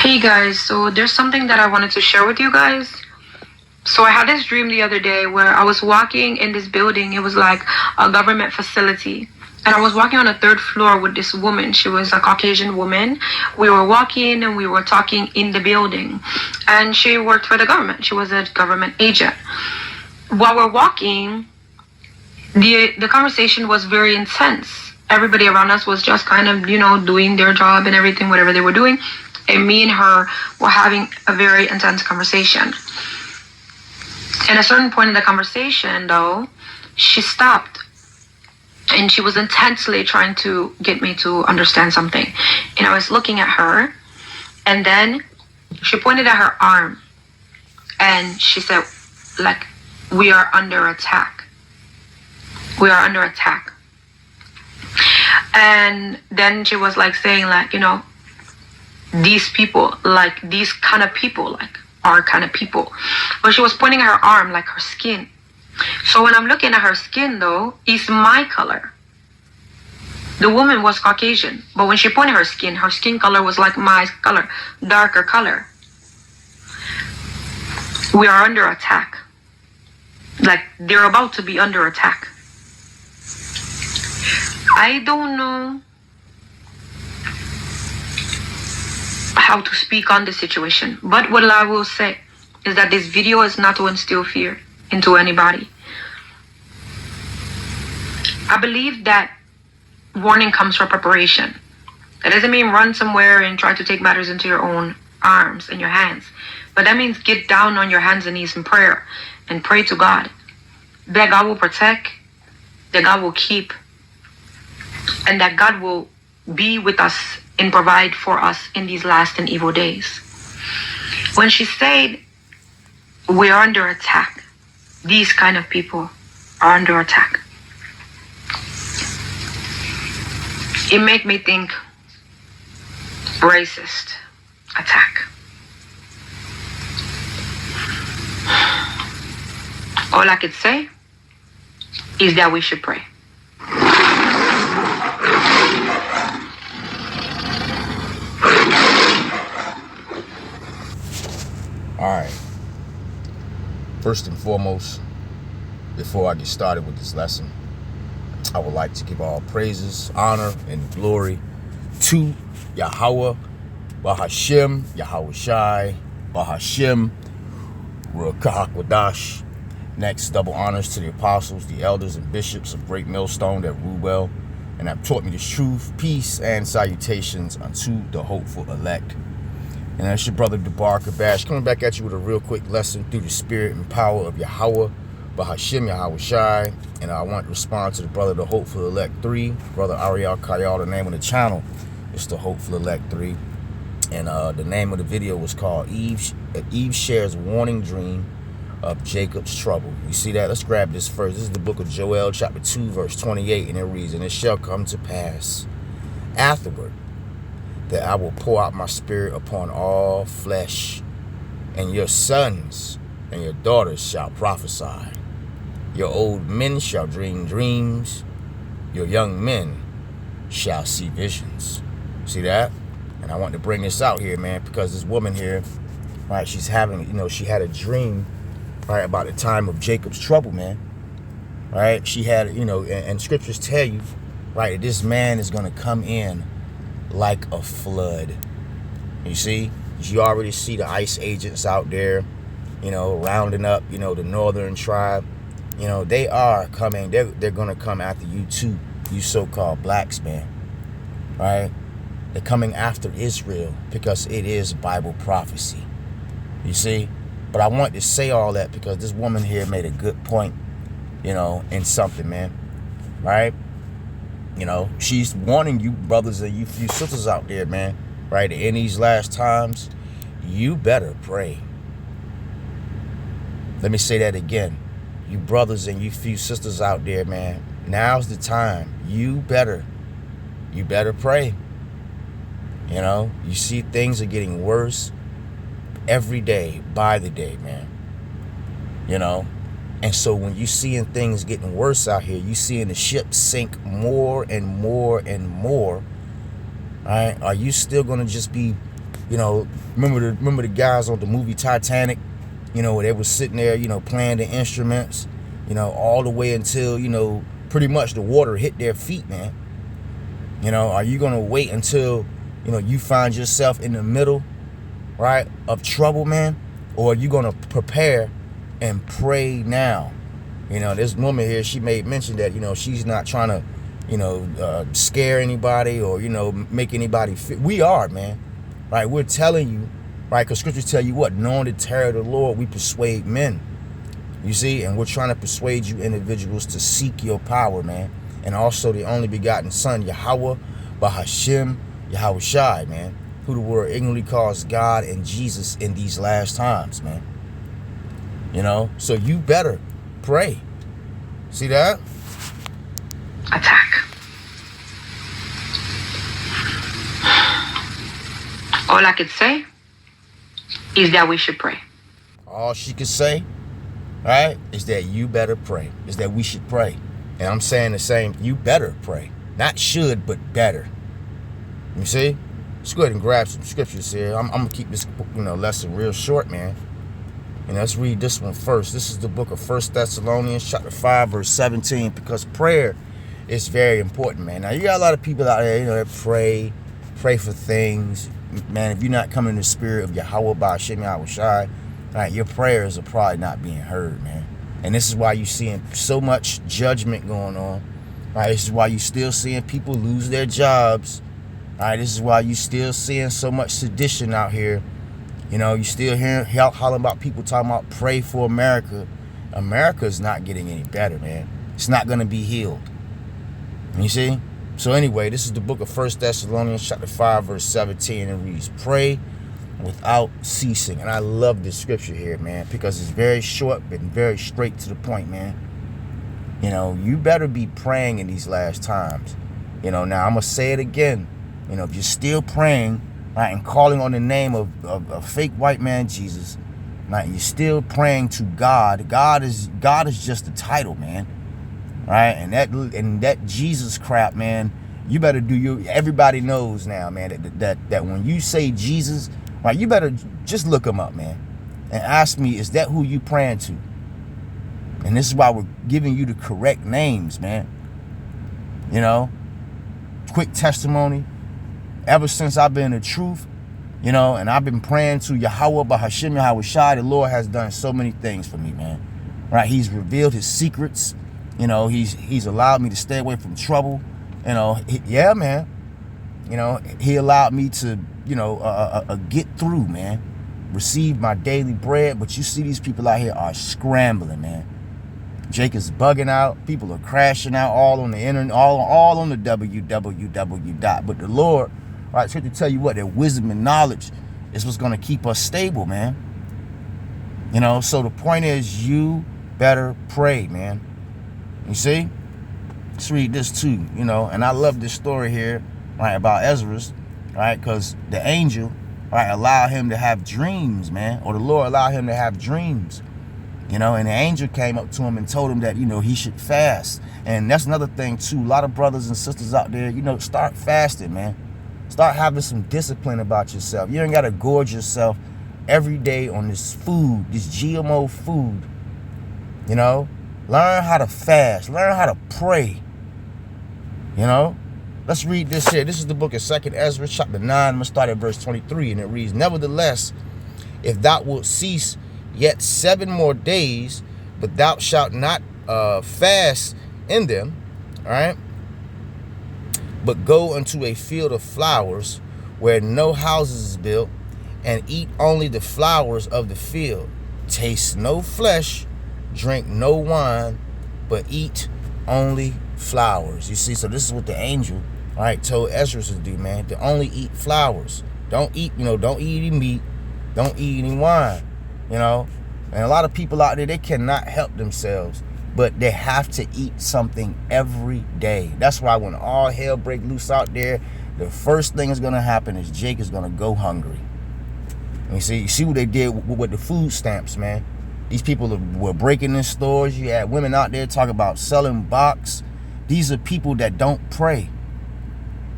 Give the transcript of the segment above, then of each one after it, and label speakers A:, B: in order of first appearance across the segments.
A: Hey guys, so there's something that I wanted to share with you guys. So I had this dream the other day where I was walking in this building. It was like a government facility. And I was walking on the third floor with this woman. She was a Caucasian woman. We were walking and we were talking in the building. And she worked for the government. She was a government agent. While we're walking, the conversation was very intense. Everybody around us was just kind of, doing their job and everything, whatever they were doing. And me and her were having a very intense conversation. At a certain point in the conversation, though, she stopped. And she was intensely trying to get me to understand something. And I was looking at her. And then she pointed at her arm. And she said, like, we are under attack. We are under attack. And then she was like saying, like, these people, like these kind of people, like our kind of people. But she was pointing at her arm, like her skin. So when I'm looking at her skin, though, it's my color. The woman was Caucasian, but when she pointed her skin color was like my color, darker color. We are under attack. Like they're about to be under attack. I don't know how to speak on the situation, but what I will say is that this video is not to instill fear into anybody. I believe that warning comes from preparation. That doesn't mean run somewhere and try to take matters into your own arms and your hands, but that means get down on your hands and knees in prayer and pray to God that God will protect, that God will keep, and that God will be with us and provide for us in these last and evil days. When she said, we are under attack, these kind of people are under attack, it made me think racist attack. All I could say is that we should pray.
B: All right. First and foremost, before I get started with this lesson, I would like to give all praises, honor, and glory to Yahweh, Bahashem, Yahweh Shai, Bahashem, Ruach. Next, double honors to the apostles, the elders, and bishops of Great Millstone that rule well and have taught me the truth, peace, and salutations unto the hopeful elect. And that's your brother Debar Kabash coming back at you with a real quick lesson through the spirit and power of Yahweh, Bahashem, Yahweh Shai. And I want to respond to the brother, the Hopeful Elect 3, brother Ariel Kayal. The name of the channel is the Hopeful Elect 3. And the name of the video was called Eve Shares Warning Dream of Jacob's Trouble. You see that? Let's grab this first. This is the book of Joel, chapter 2, verse 28. And it reads, and it shall come to pass afterward that I will pour out my spirit upon all flesh, and your sons and your daughters shall prophesy. Your old men shall dream dreams. Your young men shall see visions. See that? And I want to bring this out here, man, because this woman here, right, she's having, she had a dream, right, about the time of Jacob's trouble, man. Right? She had, and scriptures tell you, right, that this man is going to come in like a flood. You see, you already see the ICE agents out there, rounding up, the northern tribe. They are coming. They're gonna come after you too, you so-called blacks, man. Right? They're coming after Israel because it is Bible prophecy. You see, but I want to say all that because this woman here made a good point, in something, man. Right? She's warning you brothers and you sisters out there, man, right? In these last times, you better pray. Let me say that again. You brothers and you few sisters out there, man, now's the time. You better pray. You see things are getting worse every day by the day, man. And so when you seeing things getting worse out here, you seeing the ship sink more and more and more, right? Are you still going to just be, You know, remember the guys on the movie Titanic, you know, they were sitting there, you know, playing the instruments, you know, all the way until, you know, pretty much the water hit their feet, man. You know, are you going to wait until, you know, you find yourself in the middle, right, of trouble, man? Or are you going to prepare and pray now? You know, this woman here, she made mention that, you know, she's not trying to, you know, scare anybody or, you know, make anybody fit. We are, man. Right? We're telling you, right? Because scriptures tell you what? Knowing the terror of the Lord, we persuade men. You see? And we're trying to persuade you individuals to seek your power, man. And also the only begotten Son, Yahweh, Bahashem, Yahweh Shai, man. Who the word ignorantly calls God and Jesus in these last times, man. You know? So you better pray. See that?
A: Attack. All I could say is that we should pray.
B: All she could say, right, is that you better pray. Is that we should pray. And I'm saying the same. You better pray. Not should, but better. You see? Let's go ahead and grab some scriptures here. I'm going to keep this, you know, lesson real short, man. And let's read this one first. This is the book of 1 Thessalonians chapter 5, verse 17, because prayer is very important, man. Now, you got a lot of people out there, you know, that pray for things. Man, if you're not coming in the spirit of Yahweh Ba'ashem Yahweh Shai, right, your prayers are probably not being heard, man. And this is why you're seeing so much judgment going on. Right, this is why you're still seeing people lose their jobs. All right, this is why you're still seeing so much sedition out here. You know, you still hearing hollering about people talking about pray for America. America is not getting any better, man. It's not going to be healed. You see? So anyway, this is the book of 1 Thessalonians chapter 5, verse 17, and reads, pray without ceasing. And I love this scripture here, man, because it's very short and very straight to the point, man. You know, you better be praying in these last times. You know, now I'm going to say it again. You know, if you're still praying, right, and calling on the name of a fake white man, Jesus, right, you're still praying to God. God is just a title, man. Right? And that Jesus crap, man, you better do everybody knows now, man, that when you say Jesus, right, you better just look him up, man, and ask me, is that who you praying to? And this is why we're giving you the correct names, man. You know, quick testimony. Ever since I've been in the truth, you know, and I've been praying to Yahweh Bahashem Yahweh Shai, the Lord has done so many things for me, man. Right? He's revealed his secrets. You know, he's allowed me to stay away from trouble. You know, yeah, man. You know, he allowed me to, you know, get through, man. Receive my daily bread. But you see these people out here are scrambling, man. Jake is bugging out. People are crashing out all on the internet, all on the www dot. But the Lord, right, it's here to tell you what, that wisdom and knowledge is what's going to keep us stable, man. You know, so the point is, you better pray, man. You see? Let's read this too, you know, and I love this story here, right, about Ezra, right, because the angel, right, allowed him to have dreams, man, or the Lord allowed him to have dreams, you know, and the angel came up to him and told him that, you know, he should fast. And that's another thing too. A lot of brothers and sisters out there, you know, start fasting, man. Start having some discipline about yourself. You ain't got to gorge yourself every day on this food, this GMO food, you know. Learn how to fast. Learn how to pray. You know? Let's read this here. This is the book of 2 Ezra, chapter 9. I'm going to start at verse 23, and it reads, nevertheless, if thou wilt cease yet 7 more days, but thou shalt not fast in them, all right? But go unto a field of flowers where no houses is built, and eat only the flowers of the field. Taste no flesh, drink no wine, but eat only flowers. You see, so this is what the angel, all right, told Ezra to do, man. To only eat flowers. Don't eat, you know, don't eat any meat. Don't eat any wine, you know. And a lot of people out there, they cannot help themselves, but they have to eat something every day. That's why when all hell break loose out there, the first thing is going to happen is Jake is going to go hungry. And you see what they did with the food stamps, man. These people were breaking in stores. You had women out there talking about selling box. These are people that don't pray.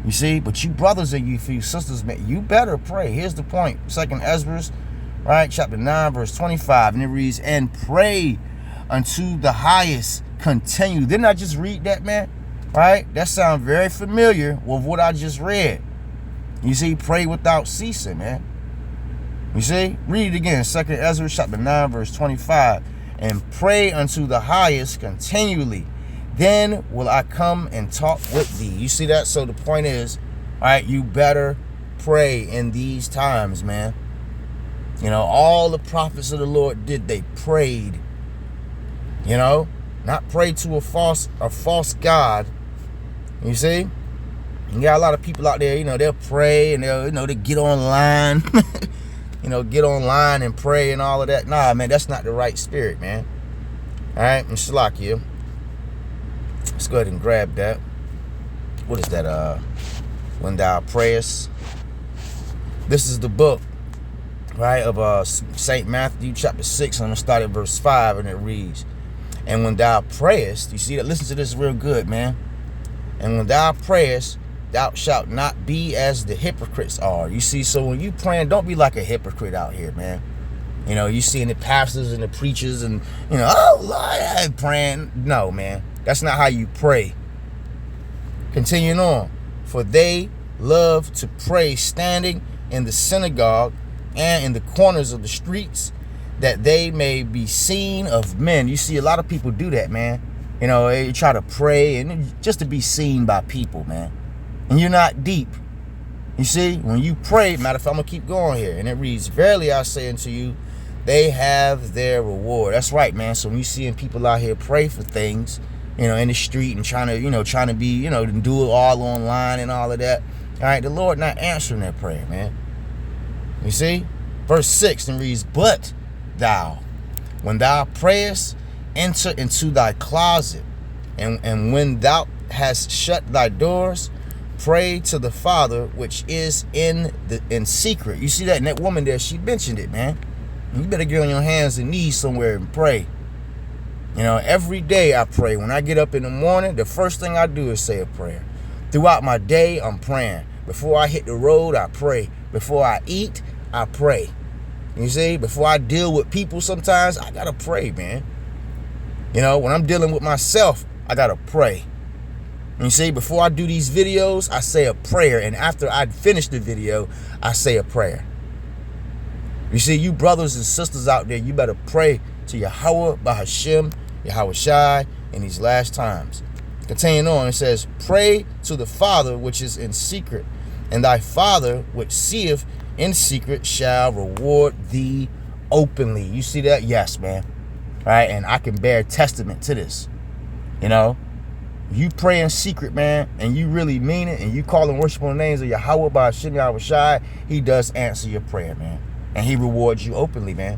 B: You see, but you brothers and you sisters, man, you better pray. Here's the point. 2nd Ezra, right, chapter 9, verse 25, and it reads, and pray unto the highest continue. Didn't I just read that, man? Right? That sounds very familiar with what I just read. You see, pray without ceasing, man. You see, read it again. 2nd Ezra, chapter 9, verse 25, and pray unto the highest continually. Then will I come and talk with thee. You see that? So the point is, all right, you better pray in these times, man. You know, all the prophets of the Lord did, they prayed. You know, not pray to a false God. You see? You got a lot of people out there, you know, they'll pray and they'll, you know, they get online. You know, get online and pray and all of that. Nah, man, that's not the right spirit, man. All right, and Shalakia. Let's go ahead and grab that. What is that? When Thou Prayest. This is the book, right, of St. Matthew chapter 6. I'm going to start at verse 5, and it reads, and when thou prayest, you see that? Listen to this real good, man. And when thou prayest, thou shalt not be as the hypocrites are. You see, so when you praying, don't be like a hypocrite out here, man. You know, you seeing the pastors and the preachers and, you know, oh, Lord, I'm praying. No, man. That's not how you pray. Continuing on. For they love to pray standing in the synagogue and in the corners of the streets, that they may be seen of men. You see, a lot of people do that, man. You know, they try to pray and just to be seen by people, man. And you're not deep. You see, when you pray, matter of fact, I'm going to keep going here. And it reads, verily I say unto you, they have their reward. That's right, man. So when you seeing people out here pray for things, you know, in the street and trying to be, you know, do it all online and all of that. All right, the Lord not answering that prayer, man. You see? Verse 6 and reads, but thou, when thou prayest, enter into thy closet, and when thou hast shut thy doors, pray to the Father which is in secret. You see that? And that woman there, she mentioned it, man. You better get on your hands and knees somewhere and pray. You know, every day I pray. When I get up in the morning, the first thing I do is say a prayer. Throughout my day, I'm praying. Before I hit the road, I pray. Before I eat, I pray. You see, before I deal with people sometimes, I gotta pray, man. You know, when I'm dealing with myself, I gotta pray. You see, before I do these videos, I say a prayer. And after I finish the video, I say a prayer. You see, you brothers and sisters out there, you better pray to Yahweh, Bahashem, Yahweh Shai in these last times. Continuing on, it says, pray to the Father which is in secret, and thy Father which seeth in secret shall reward thee openly. You see that? Yes, man. All right, and I can bear testament to this. You know, you pray in secret, man, and you really mean it, and you call and worship on the names of Yahweh, Bahashem, Yahweh Shai, he does answer your prayer, man. And he rewards you openly, man.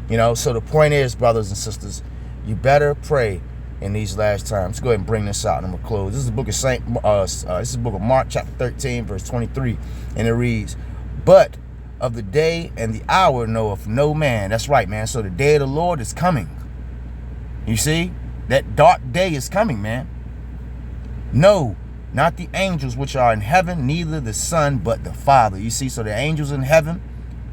B: You know, so the point is, brothers and sisters, you better pray in these last times. Let's go ahead and bring this out and I'm gonna close. This is the book of this is the book of Mark, chapter 13, verse 23, and it reads, but of the day and the hour knoweth no man. That's right, man. So the day of the Lord is coming. You see, that dark day is coming, man. No, not the angels which are in heaven, neither the Son, but the Father. You see, so the angels in heaven,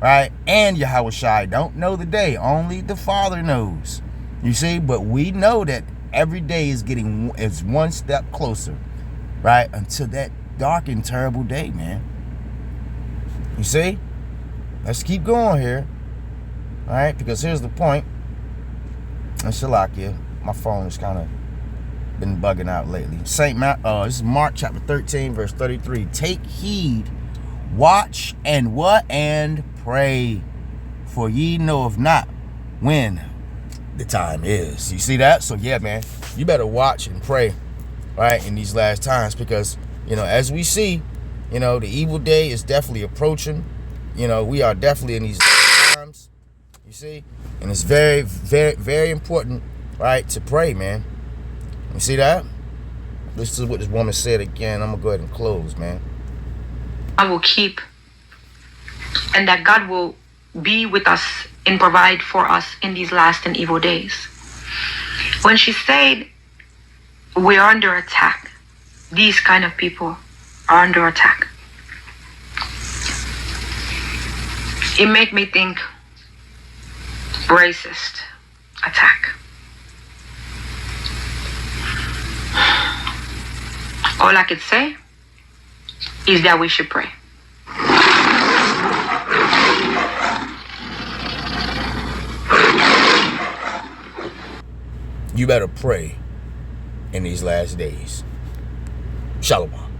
B: right, and Yahweh Shai don't know the day. Only the Father knows. You see, but we know that every day is one step closer, right, until that dark and terrible day, man. You see, let's keep going here, all right, because here's the point. And Shalakia, my phone has kind of been bugging out lately. This is Mark chapter 13, verse 33. Take heed, watch, and what? And pray, for ye know of not when the time is. You see that? So yeah, man, you better watch and pray, right, in these last times, because, you know, as we see, you know, the evil day is definitely approaching. You know, we are definitely in these times, you see, and it's very, very, very important, right, to pray, man. You see that? This is what this woman said again. I'm gonna go ahead and close, man.
A: I will keep, and that God will be with us and provide for us in these last and evil days. When she said we are under attack, these kind of people, are under attack. It make me think racist attack. All I could say is that we should pray.
B: You better pray in these last days. Shalom.